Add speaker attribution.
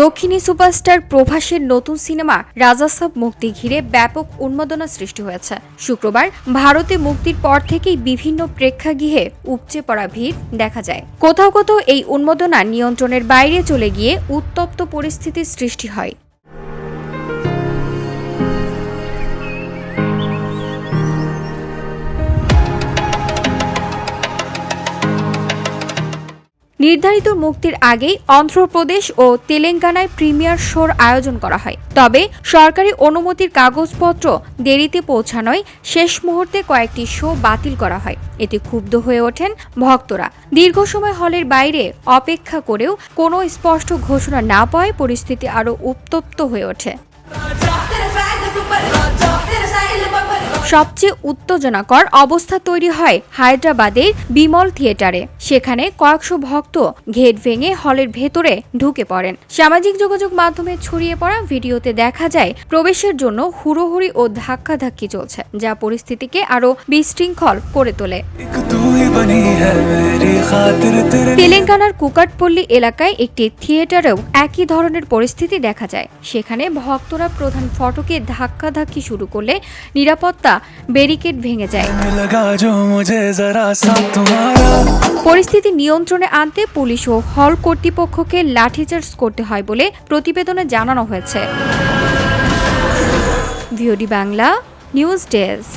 Speaker 1: দক্ষিণী সুপারস্টার প্রভাসের নতুন সিনেমা রাজা সাব মুক্তি ঘিরে ব্যাপক উন্মাদনা সৃষ্টি হয়েছে। শুক্রবার ভারতে মুক্তির পর থেকেই বিভিন্ন প্রেক্ষাগৃহে উপচে পড়া ভিড় দেখা যায়। কোথাও কোথাও এই উন্মাদনা নিয়ন্ত্রণের বাইরে চলে গিয়ে উত্তপ্ত পরিস্থিতির সৃষ্টি হয়। নির্ধারিত মুক্তির আগেই অন্ধ্রপ্রদেশ ও তেলেঙ্গানায় প্রিমিয়ার শোর আয়োজন করা হয়। তবে সরকারি অনুমতির কাগজপত্র দেরিতে পৌঁছানোয় শেষ মুহূর্তে কয়েকটি শো বাতিল করা হয়। এতে ক্ষুব্ধ হয়ে ওঠেন ভক্তরা। দীর্ঘ সময় হলের বাইরে অপেক্ষা করেও কোনো স্পষ্ট ঘোষণা না পাওয়ায় পরিস্থিতি আরও উত্তপ্ত হয়ে ওঠে। সবচেয়ে উত্তেজনাকর অবস্থা তৈরি হয় হায়দ্রাবাদের বিমল থিয়েটারে। সেখানে কয়েকশো ভক্ত গেট ভেঙে হলের ভেতরে ঢুকে পড়েন। সামাজিক যোগাযোগ মাধ্যমে ছড়িয়ে পড়া ভিডিওতে দেখা যায় প্রবেশের জন্য হুড়োহুড়ি ও ধাক্কাধাক্কি চলছে, যা পরিস্থিতিকে আরও বিশৃঙ্খল করে তোলে। তেলেঙ্গানার কুকাটপল্লী এলাকায় একটি থিয়েটারেও একই ধরনের পরিস্থিতি দেখা যায়। সেখানে ভক্তরা প্রধান ফটকে ধাক্কাধাক্কি শুরু করলে নিরাপত্তা ব্যারিকেড ভেঙে যায়। পরিস্থিতি নিয়ন্ত্রণে আনতে পুলিশ ও হল কর্তৃপক্ষকে লাঠিচার্জ করতে হয় বলে প্রতিবেদনে জানানো হয়েছে। VOD Bangla news desk.